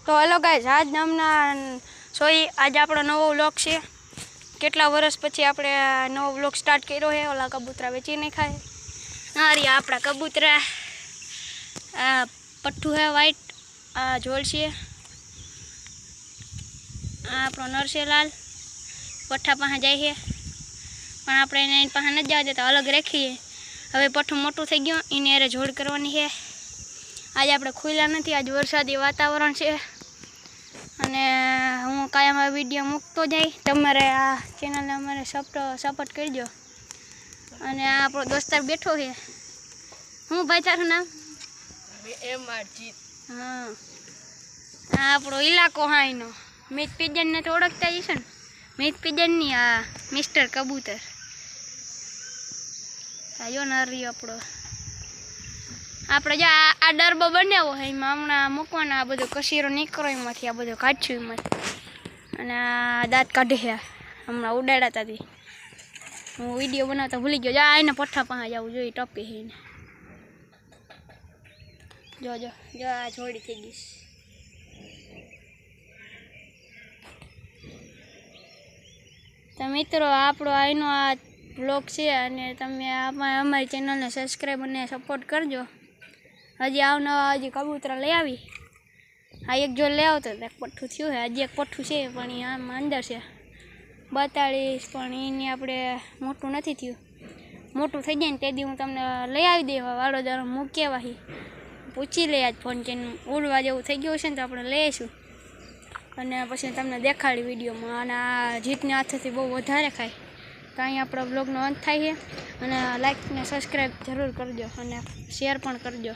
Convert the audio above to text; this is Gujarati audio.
તો હેલો ગાઈઝ, આજ નામના આજ આપણો નવો વ્લોગ છે. કેટલા વર્ષ પછી આપણે નવો વ્લોગ સ્ટાર્ટ કર્યો છે. ઓલા કબૂતરા વેચી નહીં ખાય. હા આપણા કબૂતરા પઠ્ઠું હે વાઈટ, આ જોડ છે. આ આપણો નરસેલાલ પઠ્ઠા પાસે જાય છે, પણ આપણે એને પાસે નથી જવા દેતા, અલગ રાખીએ. હવે પઠ્ઠું મોટું થઈ ગયું, એને અરે જોડ કરવાની છે. આજે આપણે ખુલ્લા નથી, આજ વરસાદી વાતાવરણ છે અને હું કાયમ આ વિડીયો મૂકતો જાય. તમારે આ ચેનલને અમારે સપોર્ટ કરજો. અને આ આપણો દોસ્તાર બેઠો છે. હું ભાઈ તારું નામ? હા, આ આપણો ઇલાકો હા એનો મિત પિજનને તો ઓળખતા જશે ને? મિત પિજનની આ મિસ્ટર કબૂતર. જો નરી આપણો આપણે જો આ ડરબો બનાવ્યો હોય એમાં હમણાં મૂકવાનો. આ બધો કશીરો નીકળો એમાંથી, આ બધો કાઢ્યું એમાંથી. અને આ દાંત કાઢે છે, હમણાં ઉડાડ્યા હતા. હું વિડીયો બનાવતા ભૂલી ગયો. જા એને પઠ્ઠા પાસે જવું જોઈએ, ટપી છે એને. જો આ જોડી થઈ ગઈ. તો મિત્રો, આપણો આનો આ બ્લોગ છે અને તમે અમારી ચેનલને સબસ્ક્રાઈબ અને સપોર્ટ કરજો. હજી આવનારા હજી કબૂતરા લઈ આવી. આ એક જો લઈ આવતો એક પઠ્ઠું થયું છે. હજી એક પઠ્ઠું છે પણ એ આમાં અંદર છે 42, પણ એને આપણે મોટું નથી થયું. મોટું થઈ જાય ને તે દી હું તમને લઈ આવી દેવા વાળો મૂકી વાહી પૂછી લઈ. આજ ફોન કરીને ઉડવા જેવું થઈ ગયું છે ને તો આપણે લઈ આવીશું અને પછી તમને દેખાડી વિડીયોમાં. અને આ જીતને હાથેથી બહુ વધારે ખાય. તો અહીંયા આપણા બ્લોગનો અંત થાય છે. અને લાઈક અને સબસ્ક્રાઈબ જરૂર કરજો અને શેર પણ કરજો.